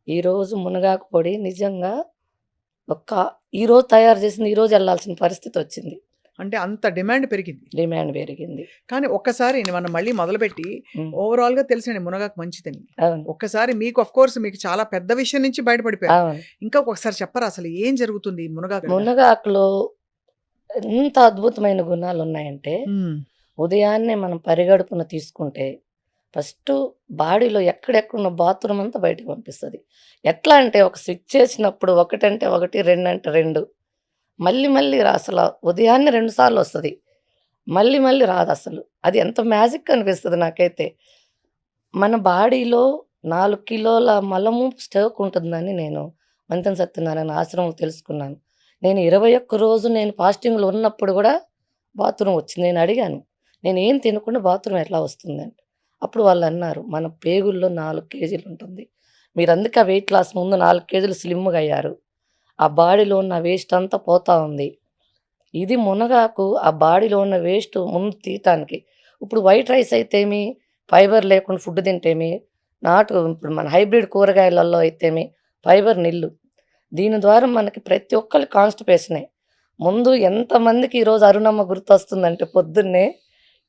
ఈరోజు మునగాకు పొడి నిజంగా ఒక్క ఈరోజు తయారు చేసింది ఈరోజు వెళ్ళాల్సిన పరిస్థితి వచ్చింది. అంటే అంత డిమాండ్ పెరిగింది. డిమాండ్ పెరిగింది. కానీ ఒక్కసారి మనం మళ్ళీ మొదలుపెట్టి ఓవరాల్‌గా తెలిసింది మునగాకు మంచిదని. అవును. ఒక్కసారి మీకు కోర్స్ మీకు చాలా పెద్ద విషయం నుంచి బయటపడిపోయారు. అవును. ఇంకా ఒకసారి చెప్పరా అసలు ఏం జరుగుతుంది ఈ మునగాకు? మునగాకులో ఎంత అద్భుతమైన గుణాలు ఉన్నాయంటే ఉదయాన్నే మనం పరిగడుపున తీసుకుంటే ఫస్ట్ బాడీలో ఎక్కడెక్కడున్న బాత్రూమ్ అంతా బయటకు పంపిస్తుంది. ఎట్లా అంటే ఒక స్విచ్ చేసినప్పుడు ఒకటంటే ఒకటి, రెండంటే రెండు, మళ్ళీ మళ్ళీ అసలు ఉదయాన్నే 2 సార్లు వస్తుంది, మళ్ళీ మళ్ళీ రాదు. అసలు అది ఎంత మ్యాజిక్ అనిపిస్తుంది నాకైతే. మన బాడీలో 4 కిలోల మలము స్టోక్ ఉంటుందని నేను మంతెన సత్యనారాయణ ఆశ్రమం తెలుసుకున్నాను. నేను 21 రోజు నేను ఫాస్టింగ్లో ఉన్నప్పుడు కూడా బాత్రూమ్ వచ్చింది. నేను అడిగాను, నేను ఏం తినకుండా బాత్రూమ్ ఎట్లా వస్తుందంటే అప్పుడు వాళ్ళు అన్నారు, మన పేగుల్లో 4 కేజీలు ఉంటుంది, మీరు అందుకే ఆ వెయిట్ లాస్ ముందు 4 కేజీలు స్లిమ్గా అయ్యారు, ఆ బాడీలో ఉన్న వేస్ట్ అంతా పోతా ఉంది. ఇది మునగాకు ఆ బాడీలో ఉన్న వేస్ట్ ముందు తీయటానికి. ఇప్పుడు వైట్ రైస్ అయితేమి, ఫైబర్ లేకుండా ఫుడ్ తింటేమి, ఇప్పుడు మన హైబ్రిడ్ కూరగాయలలో అయితేమి ఫైబర్ నిల్లు. దీని ద్వారా మనకి ప్రతి ఒక్కరి కాన్స్టిపేషనే. ముందు ఎంతమందికి ఈరోజు అరుణమ్మ గుర్తొస్తుందంటే పొద్దున్నే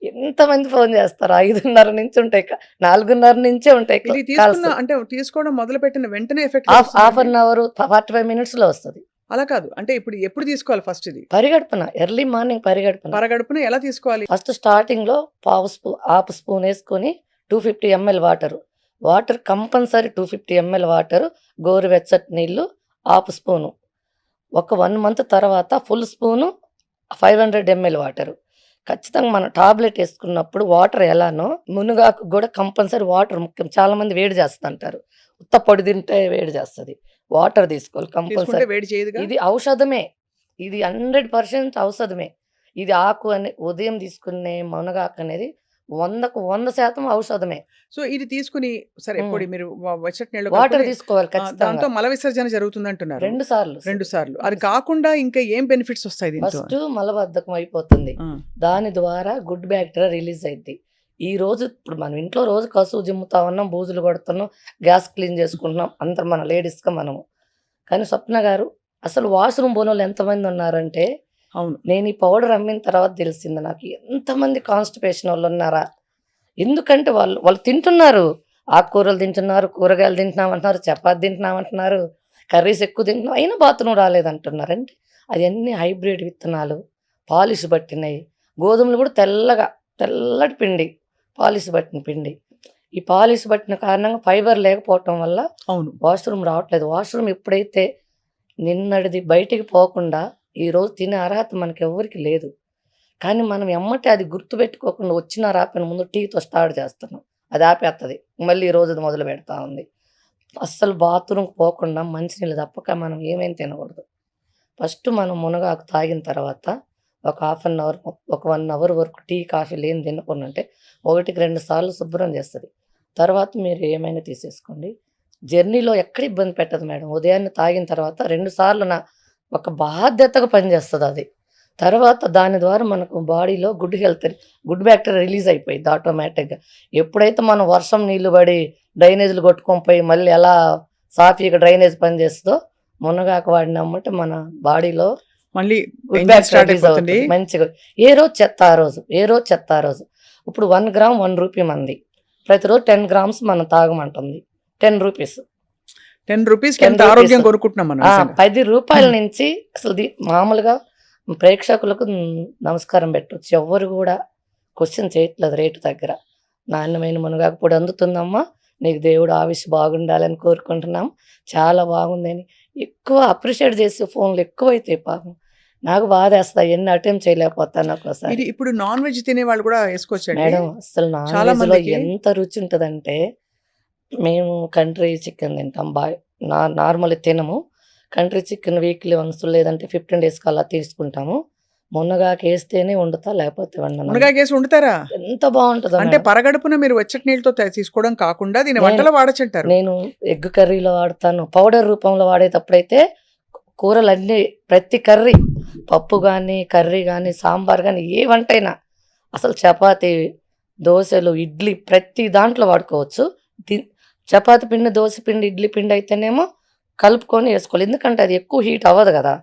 ఎంతమంది ఫోన్ చేస్తారు. 5:30 నుంచి ఉంటాయి, 4:30 నుంచే ఉంటాయి. అంటే తీసుకోవడం మొదలు పెట్టిన వెంటనే ఎఫెక్ట్ హాఫ్ అన్ అవర్ 45 మినిట్స్లో వస్తుంది. అలా కాదు, అంటే ఇప్పుడు ఎప్పుడు తీసుకోవాలి ఫస్ట్? ఇది పరిగడుపున, ఎర్లీ మార్నింగ్ పరిగడుపున ఎలా తీసుకోవాలి? ఫస్ట్ స్టార్టింగ్లో హాఫ్ స్పూన్ వేసుకొని 250 ml water compulsory 250 ml water, గోరువెచ్చటి నీళ్ళు హాఫ్ స్పూను. ఒక 1 మంత్ తర్వాత ఫుల్ స్పూను 500 ml వాటరు. ఖచ్చితంగా మనం టాబ్లెట్ వేసుకున్నప్పుడు వాటర్ ఎలానో మునగాకు కూడా కంపల్సరీ వాటర్ ముఖ్యం. చాలామంది వేడి చేస్తుంటారు, ఉత్త పొడి తింటే వేడి చేస్తుంది, వాటర్ తీసుకోవాలి కంపల్సరీ. ఇది ఔషధమే, ఇది 100% ఔషధమే. ఇది ఆకు అని ఉదయం తీసుకునే మునగాకు అనేది 100% ఔషధమే. సో ఇది తీసుకుని సరే పొడి మీరు వాటర్ తీసుకోవాలి ఖచ్చితంగా. దాంతో మల విసర్జన జరుగుతుంది అంటున్నారు 2 సార్లు. అది కాకుండా ఇంకా ఏం బెనిఫిట్స్ వస్తాయి? ఫస్ట్ మలబద్ధకం అయిపోతుంది, దాని ద్వారా గుడ్ బ్యాక్టీరియా రిలీజ్ అయింది. ఈ రోజు ఇప్పుడు మనం ఇంట్లో రోజు కసువు జిమ్ముతా ఉన్నాం, బూజులు కొడుతున్నాం, గ్యాస్ క్లీన్ చేసుకుంటున్నాం, అందరం మన లేడీస్గా మనము. కానీ స్వప్న గారు అసలు వాష్రూమ్ పోనోళ్ళు ఎంతమంది ఉన్నారంటే, అవును, నేను ఈ పౌడర్ అమ్మిన తర్వాత తెలిసింది నాకు ఎంతమంది కాన్స్టిపేషన్ వాళ్ళు ఉన్నారా. ఎందుకంటే వాళ్ళు తింటున్నారు, ఆకుకూరలు తింటున్నారు, కూరగాయలు తింటున్నామంటున్నారు, చపాతి తింటున్నామంటున్నారు, కర్రీస్ ఎక్కువ తింటున్నాం, అయినా బాత్రూమ్ రాలేదంటున్నారు. అంటే అవన్నీ హైబ్రిడ్ విత్తనాలు, పాలిష్ పట్టినవి. గోధుమలు కూడా తెల్లటి పిండి, పాలిష్ పట్టిన పిండి. ఈ పాలిష్ పట్టిన కారణంగా ఫైబర్ లేకపోవటం వల్ల వాష్రూమ్ రావట్లేదు. వాష్రూమ్ ఎప్పుడైతే నిన్నటిది బయటికి పోకుండా ఈరోజు తినే అర్హత మనకి ఎవరికి లేదు. కానీ మనం ఎమ్మటే అది గుర్తుపెట్టుకోకుండా వచ్చిన రాపిన ముందు టీతో స్టార్ట్ చేస్తున్నాం, అది ఆపేస్తుంది, మళ్ళీ ఈ రోజు మొదలు పెడతా ఉంది. అస్సలు బాత్రూమ్కి పోకుండా మంచినీళ్ళు తప్పక మనం ఏమేమి తినకూడదు. ఫస్ట్ మనం మునగాకు తాగిన తర్వాత ఒక హాఫ్ అన్ అవర్, ఒక 1 అవర్ వరకు టీ కాఫీ లేని తినకుండా ఉంటే 1కి 2 సార్లు శుభ్రం చేస్తుంది. తర్వాత మీరు ఏమైనా తీసేసుకోండి. జర్నీలో ఎక్కడ ఇబ్బంది పెట్టదు మేడం. ఉదయాన్నే తాగిన తర్వాత 2 సార్లు ఒక బాధ్యతగా పనిచేస్తుంది అది. తర్వాత దాని ద్వారా మనకు బాడీలో గుడ్ బ్యాక్టీరియా రిలీజ్ అయిపోయింది ఆటోమేటిక్గా. ఎప్పుడైతే మనం వర్షం నీళ్లు పడి డ్రైనేజీలు కొట్టుకొని పోయి మళ్ళీ ఎలా సాఫీగా డ్రైనేజ్ పనిచేస్తుందో, మునగాకు వాడినమ్మంటే మన బాడీలో మళ్ళీ మంచిగా. ఏ రోజు చెత్త ఆ రోజు. ఇప్పుడు 1 గ్రామ్ 1 రూపీ మంది, ప్రతిరోజు 10 grams మనం తాగమంటుంది. 10 రూపీస్ ఆరోగ్యం కొనుక్కుంటున్నాం మనం. 10 రూపాయల నుంచి అసలు మామూలుగా ప్రేక్షకులకు నమస్కారం పెట్టవచ్చు. ఎవరు కూడా క్వశ్చన్ చేయట్లేదు రేటు దగ్గర. నాణ్యమైన మునగాకు పొడి అందుతుందమ్మా, నీకు దేవుడు ఆవిష్ బాగుండాలని కోరుకుంటున్నాం, చాలా బాగుందని ఎక్కువ అప్రిషియేట్ చేసే ఫోన్లు ఎక్కువైతాయి. పాపం నాకు బాధ వేస్తా, ఎన్ని అటెంప్ట్ చేయలేకపోతాను ఒక్కోసారి. ఇప్పుడు నాన్ వెజ్ తినే వాళ్ళు కూడా వేసుకోవచ్చు మేడం. అసలు నాన్ వెజ్లో ఎంత రుచి ఉంటుందంటే, మేము కంట్రీ చికెన్ తింటాం, నార్మల్ తినము. కంట్రీ చికెన్ వీక్లీ వన్స్ లేదంటే 15 days అలా తీసుకుంటాము. మునగాకు వేస్తేనే వండుతా, లేకపోతే వండుతారా? ఎంత బాగుంటుందో. అంటే పరగడుపున మీరు వెచ్చటి నీళ్ళతో తీసుకోవడం కాకుండా దీని వంటలో వాడచ్చంటారు. నేను ఎగ్ కర్రీలో వాడతాను, పౌడర్ రూపంలో వాడేటప్పుడైతే కూరలన్నీ ప్రతి కర్రీ, పప్పు కానీ కర్రీ కానీ సాంబార్ కానీ ఏ వంట అయినా, అసలు చపాతీ, దోశలు, ఇడ్లీ ప్రతి దాంట్లో వాడుకోవచ్చు. చపాతీ పిండి, దోస పిండి, ఇడ్లీ పిండి అయితేనేమో కలుపుకొని వేసుకోవాలి. ఎందుకంటే అది ఎక్కువ హీట్ అవ్వదు కదా!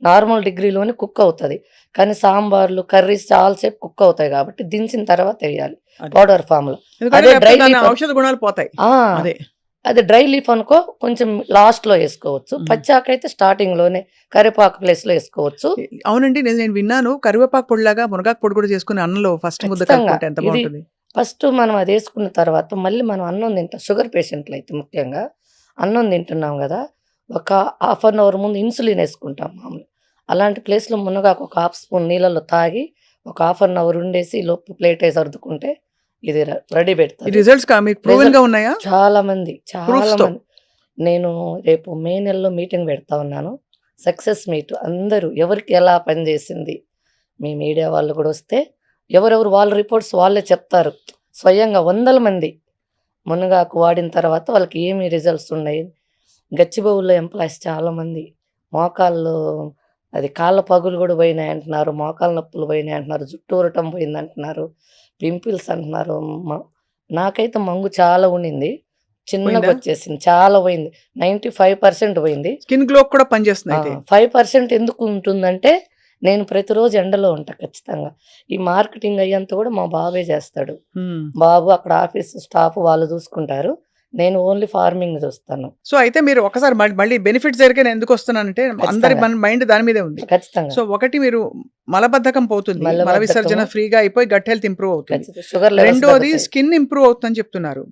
నార్మల్ డిగ్రీలోనే కుక్ అవుతది. కానీ సాంబార్లు, కర్రీస్ చాలా సేపు కుక్ అవుతాయి కాబట్టి దించిన తర్వాత ఎయ్యాలి అది. పౌడర్ ఫార్మ్‌లో. ఎందుకంటే అదే లేకపోతే డ్రై దాని లీఫ్ ఔషధ గుణాలు పోతాయి. ఆ! అదే. అది డ్రై లీఫ్ అనుకో కొంచెం లాస్ట్‌లో ఏసుకోవచ్చు. హుహు. పచ్చాకైతే స్టార్టింగ్‌లోనే కరివేపాకు ప్లేస్‌లో ఏసుకోవచ్చు. అవునండి. నేను విన్నాను కరివేపాకు పొడిలాగా మునగాకు పొడి కూడా చేసుకొని అన్నంలో ఫస్ట్ ముద్ద ఖచ్చితంగా. కలుపుకుంటే ఎంత ఇది బావుంటుంది. ఫస్ట్ మనం అదేసుకున్న తర్వాత మళ్ళీ మనం అన్నం తింటాం. షుగర్ పేషెంట్‌లయితే ముఖ్యంగా అన్నం తింటున్నాం గదా! ఒక హాఫ్ అన్ అవర్ ముందు ఇన్సులిన్ ఏసుకుంటాం మామూలుగా. అలాంటి ప్లేస్‌లో మునగాకు ఒక హాఫ్ స్పూన్ నీళ్ళలో తాగి ఒక హాఫ్ అన్ అవర్ ఉండేసి ఈలోపు ప్లేటేసి సర్దుకుంటే ఇది రెడీ ఈ పెడతది. రిజల్ట్స్ మీకు ప్రూవెన్‌గా ఉన్నాయా? చాలా మంది, చాలా ప్రూఫ్స్‌తో. మంది. నేను రేపు మే నెలలో మీటింగ్ పెడతా ఉన్నాను. సక్సెస్ మీట్ అందరూ ఎవరికి ఎలా పనిచేసింది. మీ మీడియా వాళ్ళు కూడా వస్తే ఎవరెవరు వాళ్ళ రిపోర్ట్స్ వాళ్ళే చెప్తారు. స్వయంగా వందల మంది మునగాకు వాడిన తర్వాత వాళ్ళకి ఏమి రిజల్ట్స్ ఉన్నాయి. గచ్చిబౌలిలో ఎంప్లాయీస్ చాలామంది మోకాళ్ళు అది కాళ్ళ పగులు కూడా పోయినాయి అంటున్నారు. మోకాళ్ళ నొప్పులు పోయినాయి అంటున్నారు. జుట్టు ఊరటం పోయిందంటున్నారు. పింపుల్స్ అంటున్నారు. మ నాకైతే మంగు చాలా ఉండింది. పోయిందా? చిన్నగొచ్చేసింది. చాలా పోయింది. 95% పోయింది. స్కిన్ గ్లోకి కూడా పనిచేస్తుంది ఆ! అయితే. 5% ఎందుకు ఉంటుందంటే, నేను ప్రతిరోజు ఎండలో ఉంటా ఖచ్చితంగా. ఈ మార్కెటింగ్ అయ్యంతా కూడా మా బాబే చేస్తాడు. హ్మ్. బాబు అక్కడ ఆఫీస్ స్టాఫ్ వాళ్ళు చూసుకుంటారు. నేను ఓన్లీ ఫార్మింగ్ చూస్తాను. సో, అయితే మీరు ఒకసారి మళ్ళీ బెనిఫిట్స్ దగ్గరికి నేను ఎందుకొస్తున్నానంటే అందరి ఖచ్చితంగా. మైండ్ దాని మీదే ఉంది. ఖచ్చితంగా. సో, ఒకటి మీరు మలబద్ధకం పోతుంది. మల మలబద్ధకము విసర్జన ఫ్రీగా అయిపోయి గట్ హెల్త్ ఇంప్రూవ్ అవుతుంది. ఖచ్చితంగా. షుగర్ లెవెల్స్ రెండోది తగ్గుతాయి. స్కిన్ ఇంప్రూవ్ అవుతుందని చెప్తున్నారు.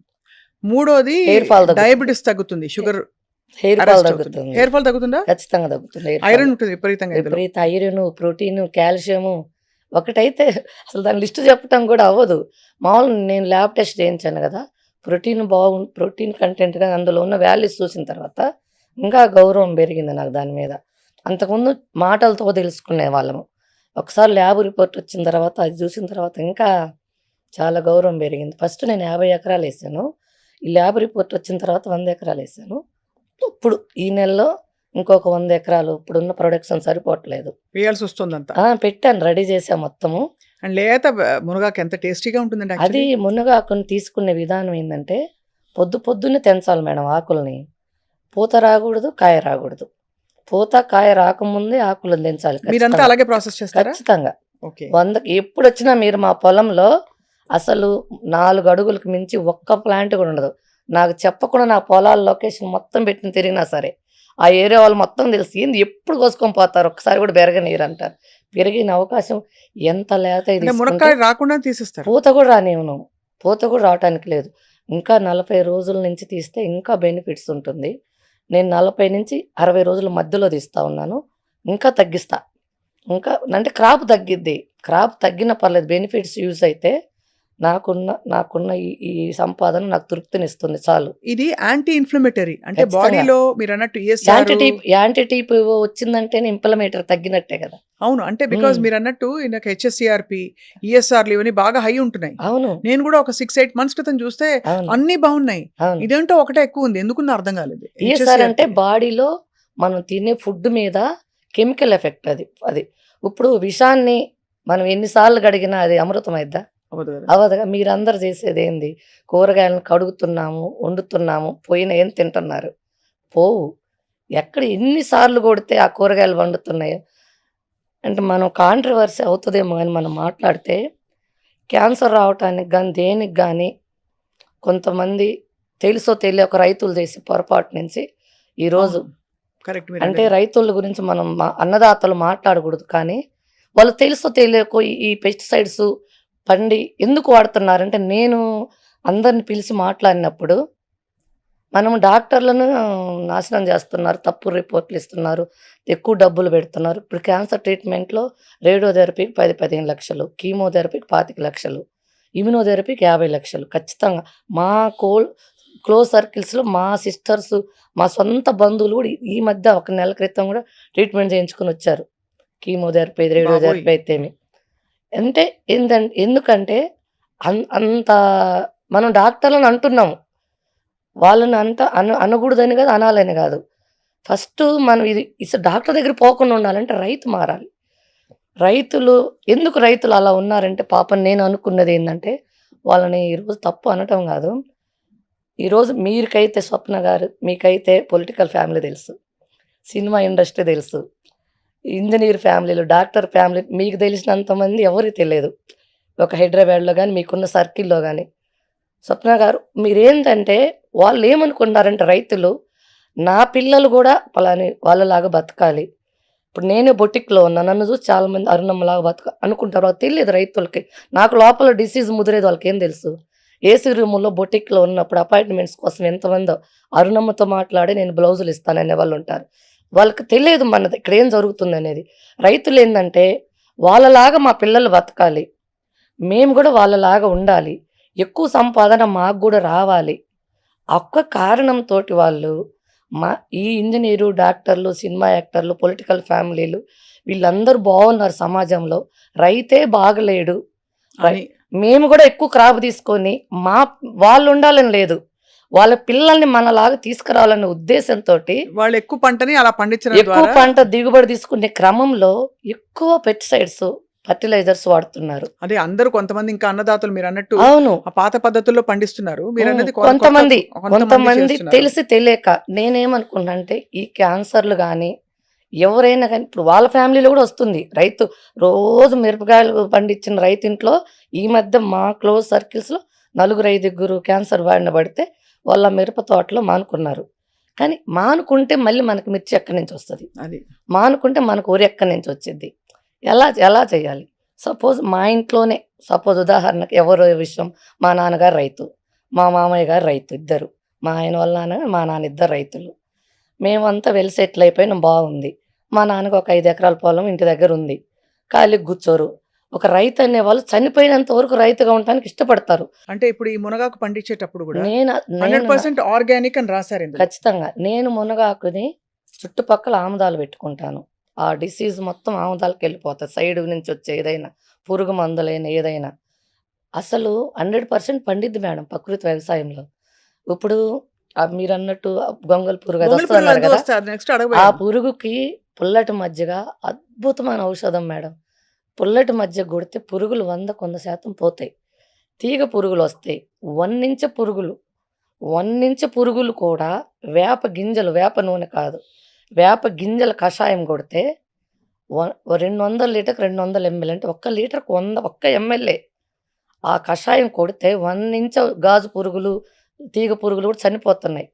మూడోది హెయిర్ ఫాల్ తగ్గుతుంది. డయాబెటిస్ తగ్గుతుంది. షుగర్ హెయిర్ ఫాల్ అరెస్ట్ అవుతుంది. తగ్గుతుంది. హెయిర్ ఫాల్ తగ్గుతుందా? ఖచ్చితంగా తగ్గుతుంది హెయిర్ ఫాల్. ఐరన్ ఉంటుంది విపరీతంగా ఇందులో. విపరీత ఐరను, ప్రోటీను, కాల్షియము ఒకటైతే అసలు దాని లిస్ట్ చెప్పటం కూడా అవ్వదు. మామూలుగా నేను ల్యాబ్ టెస్ట్ చేయించాను గదా! ప్రోటీన్ కంటెంట్‌గా అందులో ఉన్న వాల్యూస్ చూసిన తర్వాత ఇంకా గౌరవం పెరిగింది నాకు దాని మీద. అంతకుముందు మాటలతో తెలుసుకునేవాళ్ళము. ఒకసారి ల్యాబ్ రిపోర్ట్ వచ్చిన తర్వాత అది చూసిన తర్వాత ఇంకా చాలా గౌరవం పెరిగింది. ఫస్ట్ నేను 50 ఎకరాలేసాను. ఈ ల్యాబ్ రిపోర్ట్ వచ్చిన తర్వాత 100 ఎకరాలేసాను. ఇప్పుడు ఈ నెలలో ఇంకొక 100 ఎకరాలు ఇప్పుడున్న ప్రొడక్షన్ సరిపోవట్లేదు. వేయాల్సి వస్తుందంతా. పెట్టాను రెడీ చేశా మొత్తము. అండ్ లేత మునగాకు ఎంత టేస్టీగా ఉంటుందండి అది యాక్చువల్లీ. మునగాకుని తీసుకునే విధానం ఏందంటే, పొద్దున్నే తెంచాలి మేడం ఆకుల్ని. పూత రాకూడదు, కాయ రాకూడదు. పూత, కాయ రాకముందే ఆకులను తెంచాలి మీరంతా ఖచ్చితంగా. అలాగే ప్రాసెస్ చేస్తారా? ఖచ్చితంగా. ఓకే. 100కి ఎప్పుడొచ్చినా మీరు మా పొలంలో అసలు 4 అడుగులకు మించి ఒక్క ప్లాంట్ కూడా ఉండదు. నాకు చెప్పకుండా నా పొలాల లొకేషన్ మొత్తం పెట్టి తిరిగినా సరే, ఆ ఏరియా వాళ్ళు మొత్తం తెలుసు. ఏంది ఎప్పుడు కోసుకొని పోతారు, ఒక్కసారి కూడా బెరగనీయరంటారు. పెరిగిన అవకాశం ఎంత లేతయి అంటే తీసుకుంటే మునక్కాయ రాకుండా తీసేస్తారు. పూత కూడా రానివ్వను. పూత కూడా రావటానికి లేదు. ఇంకా 40 రోజుల నుంచి తీస్తే ఇంకా బెనిఫిట్స్ ఉంటుంది. నేను 40-60 రోజుల మధ్యలో తీస్తా ఉన్నాను. ఇంకా తగ్గిస్తా. ఇంకా అంటే క్రాప్ తగ్గిద్ది. క్రాప్ తగ్గినా పర్లేదు. బెనిఫిట్స్ యూజ్ అయితే నాకున్న ఈ ఈ సంపాదన నాకు తృప్తినిస్తుంది చాలు. ఇది యాంటీ ఇన్‌ఫ్లమేటరీ. అంటే ఖచ్చితంగా. బాడీలో మీరన్నట్టు ఈఎస్ఆర్ యాంటీ టీప్ వచ్చిందంటేనే ఇంప్లమేటరీ తగ్గినట్టే కదా! అవును. అంటే బికాజ్ హ్మ్. మీరన్నట్టు నాకు హెచ్ఎస్‌సిఆర్‌పి, ఈఎస్ఆర్‌లు ఇవన్నీ బాగా హై ఉంటున్నాయి. అవును. నేను కూడా ఒక 6, 8 మంత్స్ క్రితం చూస్తే అవును. అన్నీ బాగున్నాయి. అవును. ఇదేంటో ఒకటే ఎక్కువ ఉంది. ఎందుకుందో అర్థం కాలేదు. ఈఎస్ఆర్ అంటే హెచ్ఎస్‌సిఆర్‌పి. బాడీలో మనం తినే ఫుడ్ మీద కెమికల్ ఎఫెక్ట్ అది. ఇప్పుడు విషాన్ని మనం ఎన్ని సార్లు కడిగినా అది అమృతం అయిద్దా? అవ్వదు కదా! అవ్వదుగా. మీరందరూ చేసేదేంది? కూరగాయలను కడుగుతున్నాము, వండుతున్నాము, పోయినయేం తింటున్నారు. పోవు. ఎక్కడ ఎన్ని సార్లు కొడితే ఆ కూరగాయలు వండుతున్నాయో. అంటే మనం కాంట్రోవర్సీ అవుతదేమో గాని మనం మాట్లాడితే క్యాన్సర్ రావటానికి గాని, దేనికి గాని కొంతమంది తెలుసో తెలియక రైతులు చేసే పొరపాటు నుంచి ఈరోజు అవును. కరెక్ట్ అంటే మీరన్నది. రైతుల గురించి మనం అన్నదాతలు మాట్లాడకూడదు. కానీ వాళ్ళు తెలుసో తెలియకో ఈ పెస్టిసైడ్స్ పండి ఎందుకు వాడుతున్నారంటే నేను అందరిని పిలిచి మాట్లాడినప్పుడు మనం డాక్టర్లను నాశనం చేస్తున్నారు. తప్పుడు రిపోర్ట్‌లు ఇస్తున్నారు. ఎక్కువ డబ్బులు పెడుతున్నారు. ఇప్పుడు క్యాన్సర్ ట్రీట్‌మెంట్‌లో రేడియోథెరపీకి 15 లక్షలు, కీమోథెరపీకి 25 లక్షలు, ఇమ్యునోథెరపీకి 50 లక్షలు. ఖచ్చితంగా మా క్లోజ్ సర్కిల్స్‌లో మా సిస్టర్స్, మా సొంత బంధువులు కూడా ఈ మధ్య ఒక నెల క్రితం కూడా ట్రీట్మెంట్ చేయించుకొనొచ్చారు. కీమోథెరపీ, బాబోయ్! రేడియోథెరపీ అయితేమి. అంటే ఎందుకంటే అంత మనం డాక్టర్లని అంటున్నాము. వాళ్ళని అనకూడదని కాదు, అనాలని కాదు. ఫస్టు మనం డాక్టర్ దగ్గర పోకుండా ఉండాలంటే రైతు మారాలి. ఎందుకు రైతులు అలా ఉన్నారంటే పాపం నేను అనుకున్నదేందంటే, వాళ్ళని ఈరోజు తప్పు అనటం కాదు. ఈరోజు మీకైతే స్వప్న గారు, మీకైతే పొలిటికల్ ఫ్యామిలీ తెలుసు. సినిమా ఇండస్ట్రీ తెలుసు. ఇంజినీర్ ఫ్యామిలీలు, డాక్టర్ ఫ్యామిలీ మీకు తెలిసినంత మంది ఎవరికీ తెలియదు. ఒక హైదరాబాద్‌లో గాని, మీకున్న సర్కిల్‌లో గాని. స్వప్న గారు మీరేంటంటే వాళ్ళేమనుకుంటున్నారంటే రైతులు, నా పిల్లలు గూడా పలాని వాళ్ళలాగా బతకాలి. ఇప్పుడు నేనే బొటిక్‌లో ఉన్నా. నన్ను చూసి చాలామంది అరుణమ్మలాగా అనుకుంటారు. వాళ్ళకి తెలీదు రైతులకి. నాకు లోపల డిసీజ్ ముదిరేది వాళ్ళకేం తెలుసు? ఏసీ రూముల్లో బొటిక్‌లో ఉన్నప్పుడు అపాయింట్‌మెంట్స్ కోసం ఎంతమందో అరుణమ్మతో మాట్లాడి నేను బ్లౌజులు ఇస్తాననే వాళ్ళుంటారు. వాళ్ళకి తెలియదు మనది ఇక్కడేం జరుగుతుందనేది. రైతులేందంటే వాళ్ళలాగా మా పిల్లలు బతకాలి. మేము గూడా వాళ్ళలాగా ఉండాలి. ఎక్కువ సంపాదన మాకు గూడా రావాలి. ఆ ఒక్క కారణంతోటి వాళ్ళు మా ఈ ఇంజినీరు, డాక్టర్లు, సినిమా యాక్టర్లు, పొలిటికల్ ఫ్యామిలీలు వీళ్ళందరూ బాగున్నారు సమాజంలో. రైతే బాగలేడు. అని మేము గూడా ఎక్కువ క్రాప్ తీసుకొని వాళ్ళుండాలని లేదు. వాళ్ళ పిల్లల్ని మనలాగా తీసుకురావాలనే ఉద్దేశంతోటి వాళ్ళు ఎక్కువ పంటని అలా పండించడం ఎక్కువ ద్వారా పంట దిగుబడి తీసుకునే క్రమంలో ఎక్కువ పెస్టిసైడ్స్, ఫెర్టిలైజర్స్ వాడుతున్నారు. అదే అందరూ కొంతమంది ఇంకా అన్నదాతలు మీరు అన్నట్టు అవును. ఆ పాత పద్ధతుల్లో పండిస్తున్నారు. మీరు అన్నది కొంతమంది చేస్తున్నారు. తెలిసి తెలియక నేనేమనుకున్నానంటే ఈ క్యాన్సర్‌లు గాని, ఎవరైనా గాని ఇప్పుడు వాళ్ళ ఫ్యామిలీలో గూడా వస్తుంది. రైతు రోజు మిరపకాయలు పండించిన రైతింట్లో ఈ మధ్య మా క్లోజ్ సర్కిల్స్‌లో నలుగురు, ఐదుగురు క్యాన్సర్ బారిన పడితే వాళ్ళ మిరప తోటలో మానుకున్నారు. కానీ మానుకుంటే మళ్ళీ మనకి మిర్చి ఎక్కడి నుంచి వస్తది? అది మానుకుంటే మనకు వరి ఎక్కడి నుంచి వచ్చిద్ది? ఎలా చేయాలి? సపోజ్ మా ఇంట్లోనే ఉదాహరణకి ఎవరో విషయం మా నాన్నగారు రైతు. మా మామయ్య గారు రైతు ఇద్దరు. మా ఆయన వాళ్ళ నాన్న, మా నాన్న ఇద్దరు రైతులు. మేమంతా వెల్ సెటిల్ అయిపోయినాం బాగుంది. మా నాన్నకి ఒక 5 ఎకరాల పొలం ఇంటి దగ్గర ఉంది. ఖాళీగా కూర్చోరు. ఒక రైతు అనేవాళ్ళు చనిపోయినంత వరకు రైతుగా ఉండటానికి ఇష్టపడతారు. అంటే ఇప్పుడు ఈ మునగాకు పండించేటప్పుడు కూడా నేను నేను 100% ఆర్గానిక్ అని రాశారు ఇందులో. ఖచ్చితంగా. నేను మునగాకుని చుట్టుపక్కల ఆముదాలు పెట్టుకుంటాను. ఆ డిసీజ్ మొత్తం ఆముదాలకెళ్ళిపోతది. సైడ్ నుంచి వచ్చే ఏదైనా, పురుగు మందులైన ఏదైనా. అసలు 100% పండిద్ది మేడం ప్రకృతి వ్యవసాయంలో. ఇప్పుడు మీరన్నట్టు గొంగళి పురుగు అది గొంగళి పురుగు వస్తదన్నారు అది గదా! వస్తే అది నెక్స్ట్ ఆ అడగబోయాను. పురుగుకి పుల్లటి మజ్జిగ అద్భుతమైన ఔషధం మేడం. పుల్లటి మజ్జిగ కొడితే పురుగులు 100% పోతాయి. తీగ పురుగులొస్తాయి. 1 ఇంచ్ పురుగులు 1 ఇంచ్ పురుగులు కూడా వేప నూనె కాదు. వేప గింజల కషాయం కొడితే వ 200 లీటర్‌కి 200 ఎంఎల్ అంటే ఒక్క లీటర్‌కి 100 ఒక్క ఎంఎల్‌ఏ. ఆ కషాయం కొడితే 1 ఇంచ్ గాజు పురుగులు, తీగ పురుగులు కూడా చనిపోతున్నాయి.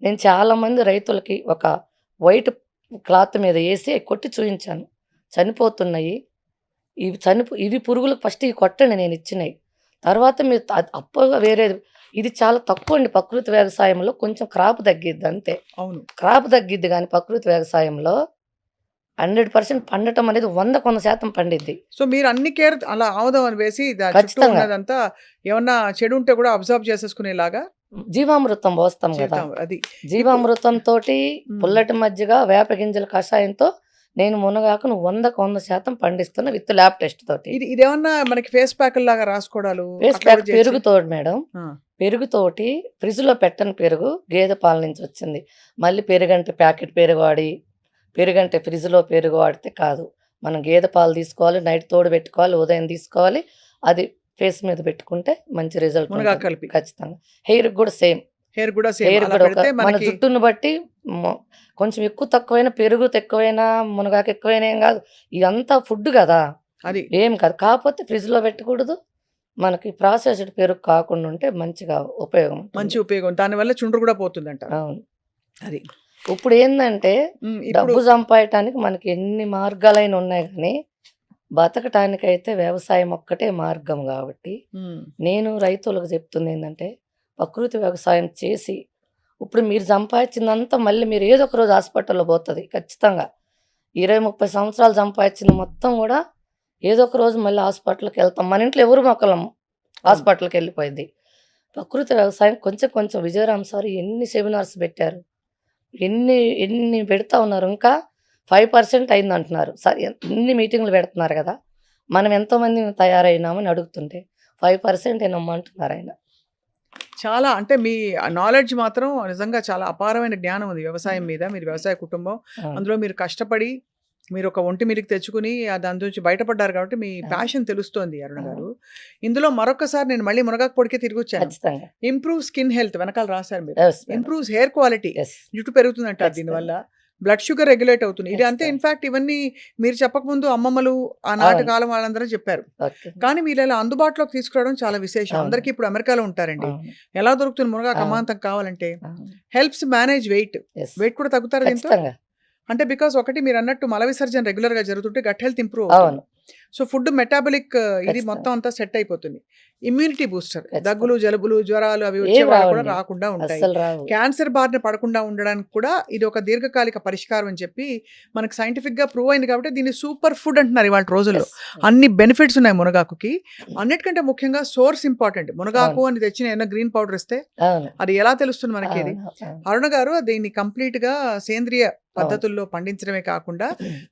నేను చాలామంది రైతులకి ఒక వైట్ క్లాత్ మీద ఏసి కొట్టి చూయించాను. చనిపోతున్నాయి. ఇవి పురుగులకు ఫస్ట్ ఇవి కొట్టండి నేనిచ్చినయి. తర్వాత మీరు అప్పుగా వేరేది ఇది చాలా తక్కువండి ప్రకృతి వ్యవసాయంలో కొంచెం క్రాప్ తగ్గిద్ది అంతే. అవును. క్రాప్ తగ్గిద్ది గానీ ప్రకృతి వ్యవసాయంలో 100% పండటం అనేది 100% పండిద్ది. సో మీరు అన్ని కేర్ అలా ఆముదం అని వేసి చుట్టూ ఖచ్చితంగా. ఉన్నదంతా ఏమన్నా చెడు ఉంటే కూడా అబ్జర్వ్ చేసేసుకునేలాగా జీవామృతం పోస్తాం గదా! చేద్దాం. అది జీవామృతంతోటి హ్మ్. పుల్లటి మజ్జిగ, వేప గింజల కషాయంతో నేను మునగాకును 100% పండిస్తున్నా విత్ ల్యాబ్ టెస్ట్ తోటి. ఇదేమన్నా మనకి ఫేస్ ప్యాకులు లాగా రాసుకోవడాలు ఫేస్ అట్లా ప్యాక్ కూడా చేయొచ్చా? పెరుగుతోటి మేడం. ఆ. పెరుగుతోటి ఫ్రిడ్జ్‌లో పెట్టని పెరుగు గేదె పాల నుంచి వచ్చింది. మళ్ళీ పెరుగంటే ప్యాకెట్ పెరుగు వాడి, పెరుగంటే ఫ్రిడ్జ్‌లో పెరుగు వాడితే కాదు. మనం గేదె పాలు తీసుకోవాలి, నైట్ తోడుబెట్టుకోవాలి, ఉదయం తీసుకోవాలి. అది ఫేస్ మీద పెట్టుకుంటే మంచి రిజల్ట్ మునగాకు ఉంటది. కలిపి ఖచ్చితంగా. హెయిర్‌కి గూడా సేమ్. హెయిర్ కూడా సేమ్ హెయిర్ అలా గూడా పెడితే మన మనకి జుట్టుని బట్టి మొ కొంచెం ఎక్కువ తక్కువైనా పెరుగు ఎక్కువైనా, మునగాకు ఎక్కువైనా ఏం గాదు. ఇదంతా ఫుడ్ గదా! అది ఏం కాదు. కాకపోతే ఫ్రిడ్జ్‌లో పెట్టకూడదు. మనకి ప్రాసెస్డ్ పెరుగు కాకుండా ఉంటే మంచిగా ఉపయోగం మంచి ఉంటుంది. ఉపయోగం. దానివల్ల చుండ్రు కూడా పోతుందంటారు. అవును. అది ఇప్పుడేందంటే ఇప్పుడు డబ్బు సంపాయటానికి మనకి ఎన్ని మార్గాలైనా ఉన్నాయి గానీ, బతకటానికైతే వ్యవసాయం ఒక్కటే మార్గం గాబట్టి, ఉమ్, నేను రైతులకు చెప్తుందేందంటే, ప్రకృతి వ్యవసాయం చేసి, ఇప్పుడు మీరు సంపాదించిందంతా మళ్ళీ మీరు ఏదో ఒక రోజు హాస్పిటల్‌లో పోతది ఖచ్చితంగా. 20, 30 సంవత్సరాలు సంపాదించింది మొత్తం గూడా ఏదో ఒక రోజు మళ్ళీ హాస్పిటల్‌కెళ్తాం. మన ఇంట్లో ఎవరు మొక్కలం అవును. హాస్పిటల్‌కెళ్ళిపోయిద్ది. ప్రకృతి వ్యవసాయం కొంచెం కొంచెం విజయరామ్ సార్ ఎన్ని సెమినార్స్ పెట్టారు. ఎన్ని ఎన్ని పెడతా ఉన్నారు. ఇంకా 5% అయిందంటున్నారు. ఎన్ని మీటింగులు పెడుతున్నారు గదా! మనం ఎంతోమంది తయారైనామని అడుగుతుంటే 5% ఏనమ్మా అంటున్నారాయన. చాలా అంటే మీ నాలెడ్జ్ మాత్రం నిజంగా చాలా అపారమైన జ్ఞానం ఉంది వ్యవసాయం మీద. మీరు వ్యవసాయ కుటుంబం. అవును. అందులో మీరు కష్టపడి మీరు ఒక ఒంటి మీదకి తెచ్చుకుని దాని నుంచి బయటపడ్డారు కాబట్టి మీ ఆ! ప్యాషన్ తెలుస్తోంది అరుణ ఆ! గారు. ఇందులో మరొకసారి నేను మళ్ళీ మునగాకు పొడికే తిరిగొచ్చాను. ఖచ్చితంగా. ఇంప్రూవ్ స్కిన్ హెల్త్ వెనకాల రాశారు మీరు. Yes madam. Improves hair quality. Yes. జుట్టు పెరుగుతుందంటారు ఖచ్చితంగా. దీనివల్ల. బ్లడ్ షుగర్ రెగ్యులేట్ అవుతుంది. ఇది అంతే ఖచ్చితంగా. ఇన్‌ఫాక్ట్ ఇవన్నీ మీరు చెప్పకముందు అమ్మమ్మలు ఆనాటి అవును. కాలం వాళ్ళందరూ చెప్పారు. ఓకే. కానీ మీరు ఇలా అందుబాటులోకి తీసుకురావడం చాలా విశేషం. అవును. అందరికీ ఇప్పుడు అమెరికాలో ఉంటారండి. అవును. ఎలా దొరుకుతుంది మునగాకు అవును. అమాంతం కావాలంటే? అవును. Helps manage weight. Yes. Weight కూడా తగ్గుతారా దీంతో? ఖచ్చితంగా. అంటే బికాజ్ ఒకటి మీరన్నట్టు మల విసర్జన రెగ్యులర్‌గా జరుగుతుంటే గట్ హెల్త్ ఇంప్రూవ్ అవుతుంది. అవును. సో ఫుడ్ మెటాబాలిక్ ఇది ఖచ్చితంగా. మొత్తం అంతా సెట్ అయిపోతుంది. Immunity booster. ఖచ్చితంగా. దగ్గులు, జలుబులు, జ్వరాలు అవి ఏం వచ్చే వాళ్ళకి కూడా రావండి. రాకుండా ఉంటాయి. అస్సలు రావు. క్యాన్సర్ బారిన పడకుండా ఉండడానికి కూడా ఇది ఒక దీర్ఘకాలిక పరిష్కారం అని చెప్పి మనకు సైంటిఫిక్‌గా ప్రూవ్ అయింది కాబట్టి దీన్ని సూపర్ ఫుడ్ అంటున్నారు ఇవాళ రోజుల్లో. యెస్. అన్ని బెనిఫిట్స్ ఉన్నాయి మునగాకుకి. అన్నిటికంటే ముఖ్యంగా సోర్స్ ఇంపార్టెంట్. మునగాకు అవును. అని తెచ్చిన ఏమైనా గ్రీన్ పౌడర్ ఇస్తే అవును. అది ఎలా తెలుస్తుంది మనకి ఇది? అవును. అవును. అరుణ గారు దీన్ని కంప్లీట్‌గా సేంద్రియ పద్ధతుల్లో పండించడమే కాకుండా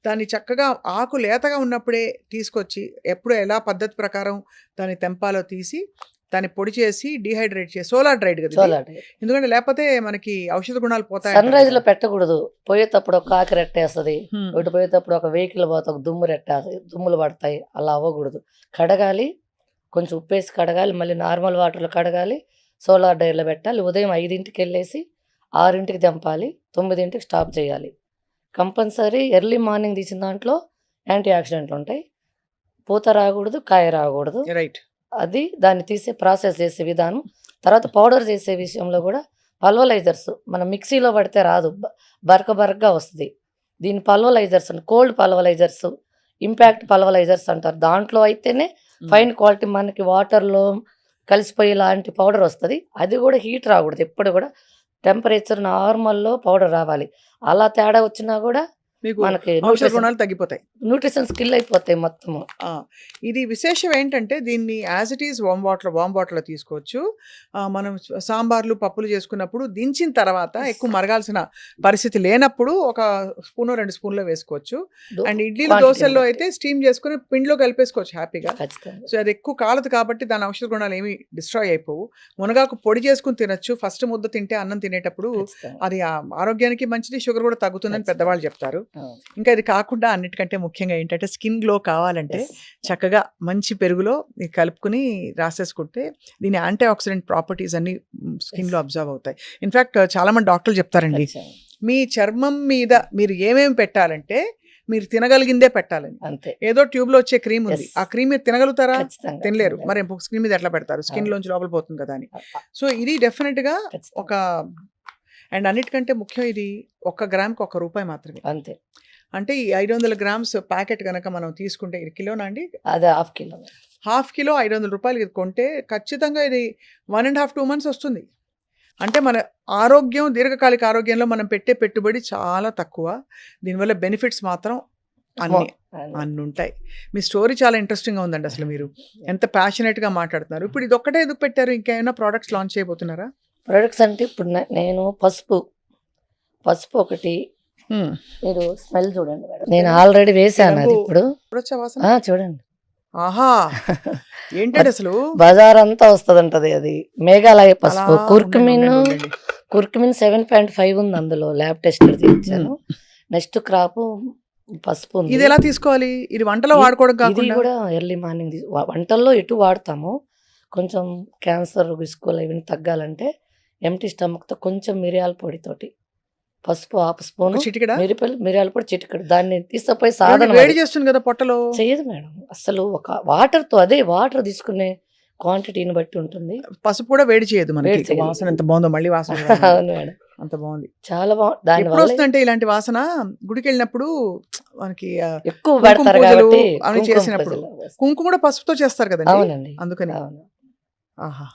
దాన్ని చక్కగా ఆకు లేతగా ఉన్నప్పుడే తీసుకొచ్చి ఎప్పుడు ఎలా పద్ధతి ప్రకారం దాన్ని తెంపాలో తీసి దాన్ని పొడి చేసి డీహైడ్రేట్ చేసి సోలార్ డ్రైడ్ కదా ఇది? Solar day. ఎందుకంటే లేకపోతే మనకి ఔషధ గుణాలు పోతాయి సన్ రైజ్ లో పెట్టకూడదు. పోయేటప్పుడు ఒక కాకి రెట్టేస్తుంది. హ్మ్. ఇటు పోయేటప్పుడు ఒక వెహికల్ పోతే ఒక దుమ్ము రెట్టేస్తుంది. దుమ్ములు పడతాయి. అలా అవ్వకూడదు. కడగాలి. కొంచెం ఉప్పేసి కడగాలి. మళ్ళీ నార్మల్ వాటర్లో కడగాలి. సోలార్ డ్రైలో పెట్టాలి. ఉదయం 5కి వెళ్ళేసి 6కి తెంపాలి. 9కి స్టాప్ చేయాలి. కంపల్సరీ ఎర్లీ మార్నింగ్ తీసిన దాంట్లో యాంటీ ఆక్సిడెంట్లు ఉంటాయి. పూత రాకూడదు. కాయ రాకూడదు. రైట్. అది దాన్ని తీసే ప్రాసెస్ చేసే విధానం. తర్వాత పౌడర్ చేసే విషయంలో కూడా పల్వలైజర్స్ మనం మిక్సీలో పడితే రాదు. బరకగా వస్తుంది. దీని పల్వలైజర్స్ కోల్డ్ పల్వలైజర్స్, ఇంపాక్ట్ పల్వలైజర్స్ అంటారు. దాంట్లో అయితేనే ఫైన్ క్వాలిటీ మనకి వాటర్లో కలిసిపోయే లాంటి పౌడర్ వస్తుంది. అది కూడా హీట్ రాకూడదు. ఎప్పుడు కూడా టెంపరేచర్ నార్మల్లో పౌడర్ రావాలి. అలా తేడా వచ్చినా కూడా మీకు మనకి ఔషధ గుణాలు తగ్గిపోతాయి. న్యూట్రిషన్ స్కిల్ అయిపోతాయి మొత్తము. ఇది విశేషం ఏంటంటే దీన్ని యాజ్ ఇట్ ఈస్ వామ్ వాటర్లో తీసుకోవచ్చు. మనం సాంబార్లు పప్పులు చేసుకున్నప్పుడు దించిన తర్వాత ఎక్కువ మరగాల్సిన పరిస్థితి లేనప్పుడు ఒక స్పూన్ 2 స్పూన్లు వేసుకోవచ్చు. అండ్ ఇడ్లీలు Quantity దోశల్లో బట్టి. అయితే స్టీమ్ చేసుకుని పిండిలో కలిపేసుకోవచ్చు హ్యాపీగా. ఖచ్చితంగా. సో అది ఎక్కువ కాలదు కాబట్టి దాని ఔషధ గుణాలు ఏమి డిస్ట్రాయ్ అయిపోవు. మునగాకు పొడి చేసుకుని తినొచ్చు. ఫస్ట్ ముద్ద తింటే అన్నం తినేటప్పుడు ఖచ్చితంగా. అది ఆరోగ్యానికి మంచిది, షుగర్ కూడా తగ్గుతుందని పెద్దవాళ్ళు చెప్తారు. అవును. ఇంకా ఇది కాకుండా అన్నిటికంటే ముఖ్యంగా ఏంటంటే స్కిన్ గ్లో కావాలంటే Yes. చక్కగా మంచి పెరుగులో ఇది కలుపుకుని రాసేసుకుంటే దీని యాంటీ ఆక్సిడెంట్ ప్రాపర్టీస్ అన్ని స్కిన్లో అబ్జర్వ్ అవుతాయి. ఇన్ఫ్యాక్ట్ చాలా మంది డాక్టర్లు చెప్తారండి ఖచ్చితంగా. మీ చర్మం మీద మీరు ఏమేమి పెట్టాలంటే మీరు తినగలిగిందే పెట్టాలని. అంతే. ఏదో ట్యూబ్లో వచ్చే క్రీమ్ ఉంది, Yes. ఆ క్రీమ్ మీరు తినగలుగుతారా? ఖచ్చితంగా. తినలేరు. మరి స్కిన్ మీద ఎట్లా పెడతారు? స్కిన్ అవును. లోంచి లోపల పోతుంది కదా అని. అ- సో ఇది డెఫినెట్గా ఖచ్చితంగా. ఒక అండ్ అన్నిటికంటే ముఖ్యం ఇది 1 గ్రామ్కి ₹1 మాత్రమే. అంతే. అంటే ఈ 500 గ్రామ్స్ ప్యాకెట్ కనుక మనం తీసుకుంటే ఇది కిలోనా అండి? అదే హాఫ్ కిలో. హాఫ్ కిలో ₹500 ఇది కొంటే ఖచ్చితంగా ఇది 1.5-2 మంత్స్ వస్తుంది. అంటే మన ఆరోగ్యం దీర్ఘకాలిక ఆరోగ్యంలో మనం పెట్టే పెట్టుబడి చాలా తక్కువ. దీనివల్ల బెనిఫిట్స్ మాత్రం అన్ని ఉంటాయి. మీ స్టోరీ చాలా ఇంట్రెస్టింగ్గా ఉందండి. అసలు మీరు ఎంత ప్యాషనేట్గా మాట్లాడుతున్నారు. ఇప్పుడు ఇది ఒక్కటే ఎందుకు పెట్టారు? ఇంకేమైనా ప్రోడక్ట్స్ లాంచ్ చేయబోతున్నారా? ప్రొడక్ట్స్ అంటే ఇప్పుడు నేను పసుపు ఒకటి మీరు స్మెల్ చూడండి మేడం. నేను ఆల్రెడీ వేసాను అది. ఇప్పుడు వచ్చా వాసన? చూడండి. ఆహా ఏంటంటే అసలు బజార్ అంతా వస్తుందంటది అది. మేఘాలయ పసుపు. అలా కుర్కుమిన్ ఉండండి. 7.5 ఉంది అందులో. ల్యాబ్ టెస్ట్ చేయించాను. నెక్స్ట్ క్రాప్ పసుపు ఉంది. ఇది ఎలా తీసుకోవాలి? ఇది వంటలో వాడుకోవడం ఇది కాకుండా కూడా ఎర్లీ మార్నింగ్ వంటల్లో ఎటు వాడతాము. కొంచెం క్యాన్సర్ విసుకోలు ఇవన్నీ తగ్గాలంటే ఎంటీ స్టమక్తో కొంచెం మిరియాల పొడితోటి పసుపు హాఫ్ స్పూన్, ఒక చిటికెడా? మిరియాల పొడి చిటికెడు, దాన్ని తీసుకుపోయి ఏమండి, సాధన వేడి చేస్తుంది కదా పొట్టలో. చేయదు మేడం. అసలు ఒక వాటర్తో అదే వాటర్ తీసుకునే క్వాంటిటీని బట్టి ఉంటుంది. పసుపు కూడా వేడి చేయదు మనకి. వేడి చేయదు. వాసన ఎంత బాగుందో, మళ్ళీ వాసన కూడా ఉంది. అవును మేడం. అంత బాగుంది. చాలా బాగుంది. ఎప్పుడు దానివల్ల వస్తుందంటే ఇలాంటి వాసన గుడికి వెళ్ళినప్పుడు మనకి ఎక్కువ కుంకుమ పెడతారు పూజలు కాబట్టి అవి కుంకుమ చేసినప్పుడు పూజలు వేస్తారు. కుంకుమ కూడా పసుపుతో చేస్తారు కదండి. అవునండి. అందుకని అవును. ఆహా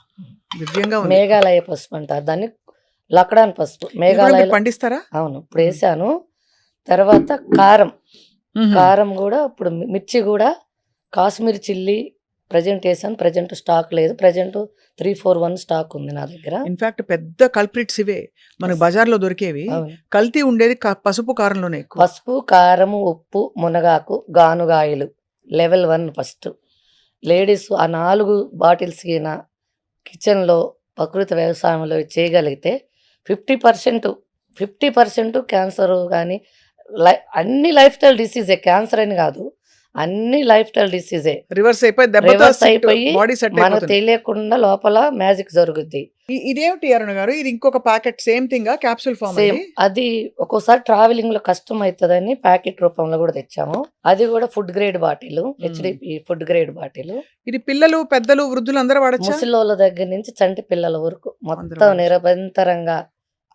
దివ్యంగా ఉంది. మేఘాలయ పసుపు అంటారు దాన్ని. లక్డాన్ పసుపు ఇది కూడా మీరు మేఘాలయ. పండిస్తారా? అవును, ఇప్పుడు వేసాను. తర్వాత కారం కూడా ఇప్పుడు మిర్చి కూడా కాశ్మీర్ చిల్లీ ప్రజెంట్ వేసాను. ప్రజెంట్ స్టాక్ లేదు. ప్రజెంట్ 341 స్టాక్ ఉంది నా దగ్గర. ఇన్ఫాక్ట్ పెద్ద కల్ప్రిట్స్ ఇవే మనకు బజార్లో దొరికేవి. అవును. కల్తీ ఉండేది పసుపు కారంలోనే ఎక్కువ. పసుపు, కారము, ఉప్పు, మునగాకు, గానుగాయలు లెవెల్ 1 ఫస్ట్. లేడీస్ ఆ 4 బాటిల్స్ కింద కిచెన్లో ప్రకృతి వ్యవసాయంలో చేయగలిగితే 50% క్యాన్సర్ కానీ అన్ని లైఫ్ స్టైల్ డిసీజే, క్యాన్సర్ అని కాదు, అన్ని లైఫ్ స్టైల్ డిసీజే రివర్స్ అయిపోయి దెబ్బతో రివర్స్ అయిపోయి బాడీ సెట్ మనకు అయిపోతుంది. తెలియకుండా లోపల మ్యాజిక్ జరుగుద్ది. ఇదేమిటి అరుణ గారు, ఇది ఇంకొక packet same thing capsule form same ఇది? అది ఒక్కోసారి ట్రావెలింగ్ లో కష్టం అవుతుందని ప్యాకెట్ రూపంలో కూడా తెచ్చాము. అది కూడా food grade bottle, HDP food grade bottle. ఇది పిల్లలు పెద్దలు వృద్ధులు అందరూ వాడచ్చా? ముసలోళ్ళ దగ్గర నుంచి చంటి పిల్లల వరకు అందరూ మొత్తం వాడొచ్చు. నిరభంతరంగా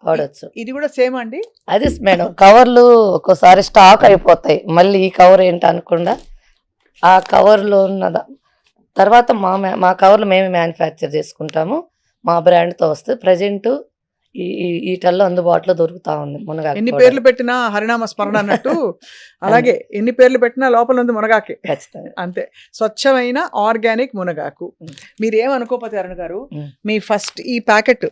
వాడొచ్చు. ఇది కూడా సేమ్ అండి? అది మేడం కవర్లు ఒక్కోసారి స్టాక్ అయిపోతాయి, మళ్ళీ ఈ కవర్ ఏంటి అనకుండా ఆ కవర్లో ఉన్న తర్వాత మా కవర్లు మేమే మ్యానుఫ్యాక్చర్ చేసుకుంటాము, మా బ్రాండ్తో వస్తుంది. ప్రజెంట్ ఈటల్లో అందుబాటులో దొరుకుతా ఉంది మునగాకు ఎన్ని పౌడర్. పేర్లు పెట్టినా హరినామ స్మరణ అన్నట్టు అలాగే ఎన్ని పేర్లు పెట్టినా లోపల ఉంది మునగాకే ఖచ్చితంగా అంతే. స్వచ్ఛమైన ఆర్గానిక్ మునగాకు. ఉమ్. మీరేమనుకోపోతే అరుణ గారు, ఉమ్. మీ ఫస్ట్ ఈ ప్యాకెట్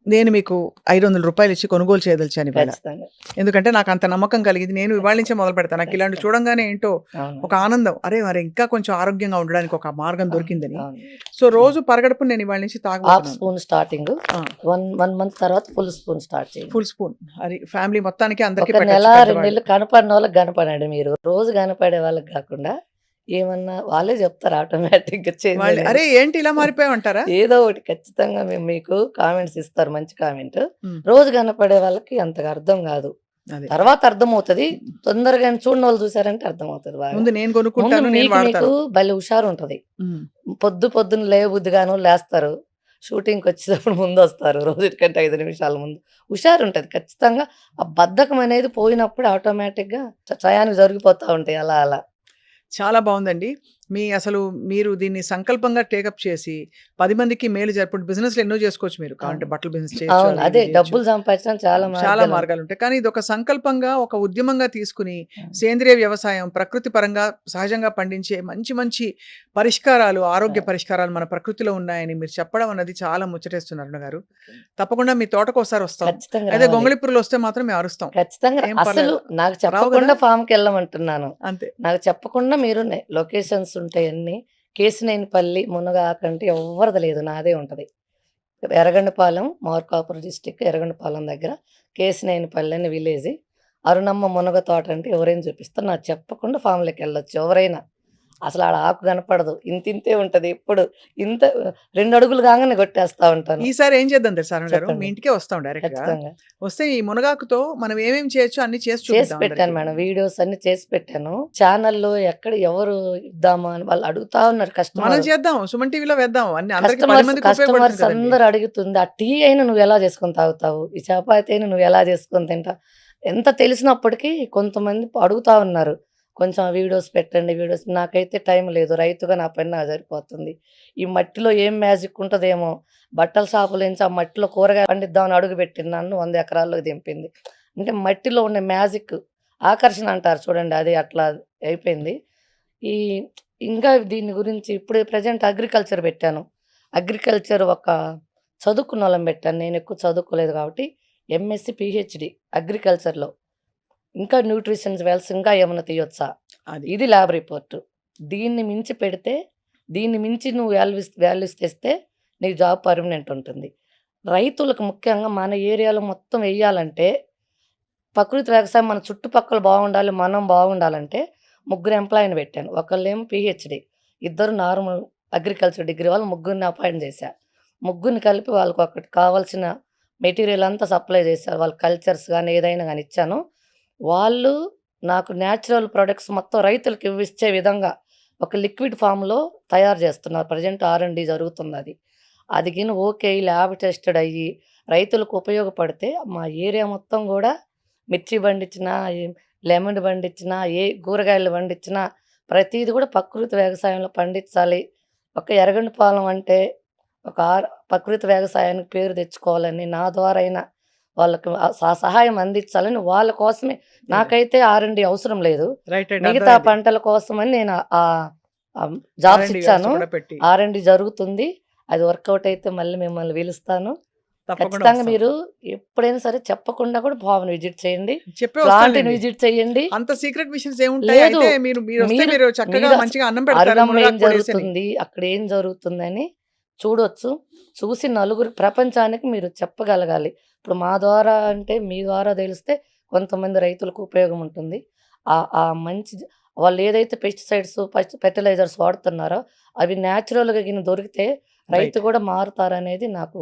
నేను మీకు 500 రూపాయలు ఇచ్చి కొనుగోలు చేయదలిచాను ఇవాళ. ఖచ్చితంగా ఎందుకంటే నాకు అంత నమ్మకం కలిగింది. నేను ఇవాళ నుంచే మొదలు పెడతాను. నాకు ఇలాంటి చూడంగానే ఏంటో అవును. ఒక ఆనందం, అరే మరి ఇంకా కొంచెం ఆరోగ్యంగా ఉండడానికి ఒక మార్గం దొరికిందని. అవును. సో రోజు పరగడుపు నేను ఇవాళ నుంచి హాఫ్ తాగబోతున్నాను. స్పూన్ స్టార్టింగ్, 1 మంత్ తర్వాత ఫుల్ స్పూన్ స్టార్ట్ చేయండి. Full spoon. అది ఫ్యామిలీ మొత్తానికి అందరికీ ఒక నెల పెట్టొచ్చు, 2 పెద్దవాళ్ళు. నెలలు కనపడిన వాళ్ళకి కనపడండి. మీరు రోజు కనపడే వాళ్ళకి కాకుండా ఏమన్నా వాళ్ళే చెప్తారు ఆటోమేటిక్ గా change వాళ్ళు అనేది. అరే ఏంటి ఇలా మారిపోయామంటారా? ఏదో ఒకటి ఖచ్చితంగా మేము మీకు కామెంట్స్ ఇస్తారు, మంచి కామెంట్. ఉమ్. రోజు కనపడే వాళ్ళకి అంతగా అర్థం కాదు, అదే. తర్వాత అర్థం అవుతుంది. తొందరగా చూడని వాళ్ళు చూసారంటే అర్థం అవుతుంది బాగా. ముందు నేను ముందు కొనుక్కుంటాను, నేను మీకు వాడతాను. భలే హుషారు ఉంటది. ఉమ్. పొద్దున్న లేబుద్దిగాను లేస్తారు, షూటింగ్కి వచ్చేటప్పుడు ముందు వస్తారు, రోజుకంటే 5 నిమిషాల ముందు. హుషారు ఉంటది ఖచ్చితంగా. ఆ బద్ధకం అనేది పోయినప్పుడు ఆటోమేటిక్ గా టయానికి జరిగిపోతా ఉంటాయి అలా అలా. చాలా బాగుందండి. అసలు మీరు దీన్ని సంకల్పంగా టేకప్ చేసి 10 మందికి మేలు జరుపుకుంటూ బిజినెస్లు ఎన్నో చేసుకోవచ్చు. మీరు కావాలంటే అవును. బట్టల బిజినెస్ చేయొచ్చు, అవును, అది అదే ఇది చేయొచ్చు. డబ్బులు సంపాదించడం చాలా చాలా మార్గాలు ఉంటాయి. మార్గాలు ఉంటాయి. కానీ ఇది ఒక సంకల్పంగా, ఒక ఉద్యమంగా తీసుకుని అవును. సేంద్రియ వ్యవసాయం, ప్రకృతి పరంగా సహజంగా పండించే మంచి మంచి పరిష్కారాలు, ఆరోగ్య అవును. పరిష్కారాలు మన ప్రకృతిలో ఉన్నాయని మీరు చెప్పడం అన్నది చాలా ముచ్చటేస్తున్నారు అరుణ గారు. తప్పకుండా మీ తోటకు ఒకసారి వస్తాం. ఖచ్చితంగా అయితే రావాలి. గొంగళిపురులు వస్తే మాత్రం మేము అరుస్తాం. ఖచ్చితంగా ఏం అసలు పర్లేదు. నాకు రావు చెప్పకుండా కదా? ఫామ్కి వెళ్ళమంటున్నాను. అంతే. నాకు చెప్పకుండా మీరు లొకేషన్స్ ఉంటాయి అన్ని. కేసినేనిపల్లి మునగాకు అంటే ఎవరిది లేదు, నాదే ఉంటది. ఎర్రగొండపాలెం, మార్కాపురం డిస్టిక్, ఎర్రగొండపాలెం దగ్గర కేసినేనిపల్లి అని విలేజ్. అరుణమ్మ మునగ తోట అంటే ఎవరైనా చూపిస్తారు. నాకు చెప్పకుండా ఫామ్లోకి వెళ్ళొచ్చు ఎవరైనా. అసలు ఆడ ఆకు కనపడదు, ఇంతే ఉంటది. ఎప్పుడు ఇంత 2 అడుగులు కాగానే కొట్టేస్తా ఉంటాను. ఈసారి ఏం చేద్దాం తెలుసా అరుణ గారు, మీ చెప్పండి. ఇంటికే వస్తాం డైరెక్ట్ గా. ఖచ్చితంగా వస్తే ఈ మునగాకుతో మనం ఏమేమి చేయొచ్చు అన్ని చేసి చేసి చూపిద్దాం పెట్టాను అందరికీ. మేడం, వీడియోస్ అన్ని చేసి పెట్టాను. ఛానల్లో ఎక్కడ ఎవరు ఇద్దామా అని వాళ్ళు అడుగుతా ఉన్నారు. మనం కస్టమర్ చేద్దాం, సుమన్ టీవీలో వేద్దాం, అన్ని అందరికి 10 మందికి ఉపయోగపడుతుంది కస్టమర్స్ కదండి. అందరు అడుగుతుంది. ఆ టీ అయినా నువ్వు ఎలా చేసుకొని తాగుతావు, ఈ చపాతి అయినా నువ్వు ఎలా చేసుకొని తింటావు. ఎంత తెలిసినప్పటికీ కొంతమంది అడుగుతా ఉన్నారు, కొంచెం వీడియోస్ పెట్టండి వీడియోస్. నాకైతే టైం లేదు, రైతుగా నా పని నాకు సరిపోతుంది. ఈ మట్టిలో ఏం మ్యాజిక్ ఉంటుందేమో, బట్టల షాపుల నుంచి ఆ మట్టిలో కూరగాయ పండిద్దామని అడుగు పెట్టింది, నన్ను 100 ఎకరాల్లోకి దింపింది. అంటే మట్టిలో ఉండే మ్యాజిక్, ఆకర్షణ అంటారు చూడండి, అది అట్లా అయిపోయింది. ఈ ఇంకా దీని గురించి ఇప్పుడు ప్రజెంట్ అగ్రికల్చర్ పెట్టాను. అగ్రికల్చర్ ఒక చదువుకున్న వాళ్ళని పెట్టాను. నేను ఎక్కువ చదువుకోలేదు కాబట్టి ఎంఎస్సి పిహెచ్డి అగ్రికల్చర్లో. ఇంకా న్యూట్రిషన్స్ వెల్స్ ఇంకా ఏమైనా తీయొచ్చా, అది ఇది ల్యాబ్ రిపోర్ట్. దీన్ని మించి పెడితే, దీన్ని మించి నువ్వు వాల్యూస్ తెస్తే నీకు జాబ్ పర్మనెంట్ ఉంటుంది. రైతులకు ముఖ్యంగా మన ఏరియాలో మొత్తం వేయాలంటే ప్రకృతి వ్యవసాయం మన చుట్టుపక్కల బాగుండాలి, మనం బాగుండాలంటే 3 ఎంప్లాయీని పెట్టాను. ఒకళ్ళేమో పిహెచ్డి, 2 నార్మల్ అగ్రికల్చర్ డిగ్రీ వాళ్ళు, 3 అపాయింట్ చేశా. 3 కలిపి వాళ్ళకి ఒకటి కావాల్సిన మెటీరియల్ అంతా సప్లై చేశారు. వాళ్ళ కల్చర్స్ కానీ ఏదైనా కానీ ఇచ్చాను. వాళ్ళు నాకు న్యాచురల్ ప్రొడక్ట్స్ మొత్తం రైతులకు ఇచ్చే విధంగా ఒక లిక్విడ్ ఫామ్లో తయారు చేస్తున్నారు. ప్రజెంట్ R&D జరుగుతుంది. అది గిన ఓకే, ల్యాబ్ టెస్టెడ్ అయ్యి రైతులకు ఉపయోగపడితే మా ఏరియా మొత్తం కూడా మిర్చి పండించినా, లెమన్ పండించినా, ఏ కూరగాయలు పండించినా ప్రతిది కూడా ప్రకృతి వ్యవసాయంలో పండించాలి. ఒక ఎర్రగొండపాలెం అంటే ఒక ప్రకృతి వ్యవసాయానికి పేరు తెచ్చుకోవాలని, నా ద్వారా అయినా వాళ్ళకి సహాయం అందించాలని, వాళ్ళ కోసమే. నాకైతే R&D అవసరం లేదు, రైట్ రైట్ మిగతా అర్థమైంది. పంటల కోసమని నేను జాబ్స్ R&D వ్యవస్థ ఇచ్చాను. కూడా పెట్టి R&D జరుగుతుంది. అది వర్కౌట్ అయితే మళ్ళీ మిమ్మల్ని పిలుస్తాను. తప్పకుండా ఖచ్చితంగా వస్తాం. మీరు ఎప్పుడైనా సరే చెప్పకుండా కూడా ఫామ్‌ని విజిట్ చేయండి. చెప్పే ప్లాంట్‌ని వస్తానులేండి. విజిట్ చేయండి. అంత సీక్రెట్ మిషన్స్ ఏముంటాయి? లేదు, అయితే మీరు వస్తే మీరు మీరు చక్కగా మీరు మంచిగా అన్నం పెడతారు, అరుణమ్మ ఏం మునగాకు పొడేసని. జరుగుతుంది, అక్కడ ఏం జరుగుతుందని చూడొచ్చు. చూసి నలుగురు ప్రపంచానికి మీరు చెప్పగలగాలి. ఇప్పుడు మా ద్వారా అంటే మీ ద్వారా తెలిస్తే కొంతమంది రైతులకు ఉపయోగం ఉంటుంది. ఆ మంచి వాళ్ళు ఏదైతే పెస్టిసైడ్స్, ఫెర్టిలైజర్స్ వాడుతున్నారో అవి న్యాచురల్‌గా గిన దొరికితే రైతు రైట్. కూడా మారుతారనేది నాకు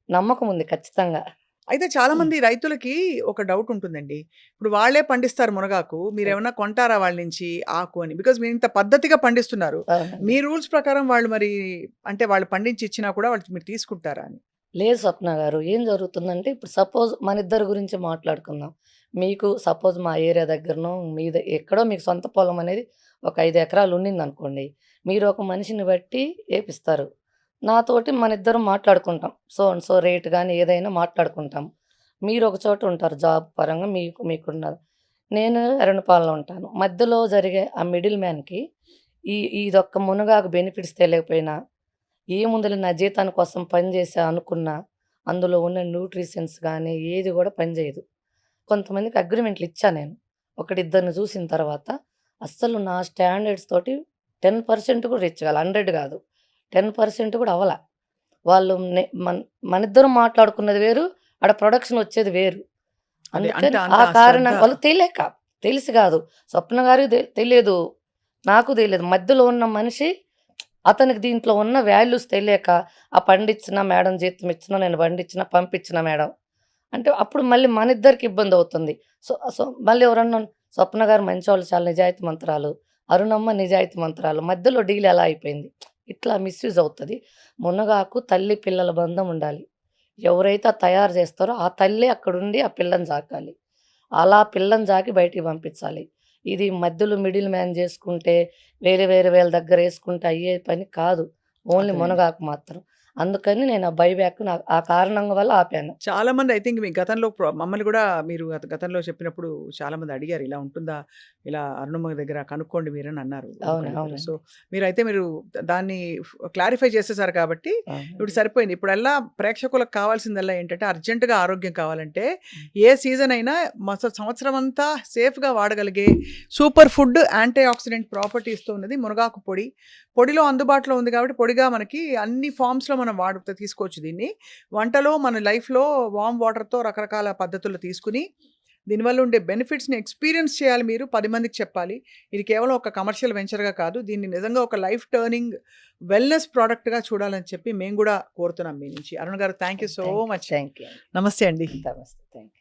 నమ్మకం ఉంది ఖచ్చితంగా. అయితే హ్మ్. చాలామంది రైతులకి ఒక డౌట్ ఉంటుందండి. ఇప్పుడు వాళ్ళే పండిస్తారు మునగాకు. హ్మ్. మీరేమన్నా కొంటారా వాళ్ళ నుంచి ఆకు అని? బికాజ్ మీరింత పద్ధతిగా పండిస్తున్నారు. అవునండి. మీ రూల్స్ ప్రకారం వాళ్ళు మరి అంటే వాళ్ళు పండించి ఇచ్చినా కూడా వాళ్ళు మీరు తీసుకుంటారా అని? లేదు స్వప్న గారు. ఏం జరుగుతుందంటే ఇప్పుడు సపోజ్ మనిద్దరి గురించి మాట్లాడుకుందాం. మీకు సపోజ్ మా ఏరియా దగ్గరనో ఎక్కడో మీకు సొంత పొలం అనేది ఒక 5 ఎకరాలు ఉండిందనుకోండి. మీరు ఒక మనిషిని బట్టి ఏపిస్తారు. నాతోటి మనిద్దరం మాట్లాడుకుంటాం. సో అండ్ సో రేట్ గాని ఏదైనా మాట్లాడుకుంటాం. మీరు ఒక చోట ఉంటారు జాబ్ పరంగా మీకున్నది. నేను ఎర్రనపాలెంలో ఉంటాను. మధ్యలో జరిగే ఆ మిడిల్ మ్యాన్‌కి ఇదొక్క మునగాకు బెనిఫిట్స్ తెలియకపోయినా ఏముందిలే నా జీతాని కోసం పని చేశా అనుకున్నా, అందులో ఉన్న న్యూట్రిషన్స్ గానీ, ఏది గూడా పనిజేయదు. కొంతమందికి అగ్రీమెంట్లు ఇచ్చా నేను. ఒకడిద్దరిని చూసిన తర్వాత, అస్సలు నా స్టాండర్డ్స్ తోటి 10% కూడా రీచ్ కాలే. 100 గాదు. 10% కూడా అవ్వల. వాళ్ళు మనిద్దరం మాట్లాడుకున్నది వేరు, ఆడ ప్రొడక్షన్ వచ్చేది వేరు. అదే అంటే అందుకని అంత ఆ శ్రద్ధ కారణం వాళ్ళు తెలియక, తెలిసి గాదు. స్వప్న గారికి తెలియదు. నాకు తెలీదు. మధ్యలో ఉన్న మనిషి అతనికి దీంట్లో ఉన్న వాల్యూస్ తెలియక, ఆ పండించిన మేడం జీతం ఇచ్చినా, నేను పండించినా, పంపించిన మేడం. అంటే అప్పుడు మళ్ళీ మనిద్దరికి ఇబ్బందవుతుంది. సో సో మళ్ళీ ఎవరన్నా స్వప్న గారు మంచోళ్ళు చాలా నిజాయితీమంతురాలు. అరుణమ్మ నిజాయితీమంతురాలు. మధ్యలో డీల్ ఎలా అయిపోయింది. ఇట్లా మిస్‌యూజ్ అవుతది. మునగాకు తల్లి పిల్లల బంధం ఉండాలి. ఎవరైతే తయారు చేస్తారో ఆ తల్లే అక్కడుండి ఆ పిల్లని సాకాలి. అలా పిల్లని సాకి బయటికి పంపించాలి. ఇది మధ్యలో మిడిల్ మ్యాన్ చేసుకుంటే, వేరే వేళ్ళ దగ్గరేసుకుంటే అయ్యే పని కాదు. ఓన్లీ అర్థమైంది. మునగాకు మాత్రం. అందుకని నేను ఆ బైబ్యాక్ ఆ కారణం వల్ల ఆపాను. చాలామంది ఐ థింక్ మీ గతంలో మమ్మల్ని గూడా మీరు గతంలో చెప్పినప్పుడు చాలామంది అడిగారు. ఇలా ఉంటుందా? ఇలా అరుణమ్మ దగ్గర కనుక్కోండి మీరని అన్నారు. ఒకళ్ళిద్దరు. సో, అవునండి. మీరు దాన్ని క్లారిఫై చేసేసారు కాబట్టి ఇప్పుడు అవునండి. సరిపోయింది. ఇప్పుడల్లా ప్రేక్షకులకు కావాల్సిందల్లా ఏంటంటే అర్జెంట్‌గా ఆరోగ్యం కావాలంటే హ్మ్. ఏ సీజన్ అయినా సంవత్సరం అంతా సేఫ్‌గా వాడగలిగే సూపర్ ఫుడ్ యాంటీ ఆక్సిడెంట్ ప్రాపర్టీస్‌తో ఉన్నది మునగాకు పొడి. పొడిలో అందుబాటులో ఉంది కాబట్టి పొడిగా మనకి అన్ని ఫార్మ్స్‌లో మనం తీసుకోవచ్చు దీన్ని. వంటలో మన లైఫ్‌లో వార్మ్ వాటర్‌తో రకరకాల పద్ధతుల్లో తీసుకొని, దీనివల్ల ఉండే బెనిఫిట్స్‌ని ఎక్స్‌పీరియన్స్ చేయాలి మీరు. 10 మందికి చెప్పాలి. ఇది కేవలం ఒక కమర్షియల్ వెంచర్‌గా కాదు. దీన్ని నిజంగా ఒక లైఫ్ టర్నింగ్ వెల్‌నెస్ ప్రొడక్ట్‌గా చూడాలని చెప్పి మేము గూడా కోరుతున్నాం మీ నుంచి. అరుణ్ గారు thank you so thank you. Much. Thank you అండి. నమస్తే అండి. నమస్తే. Thank you.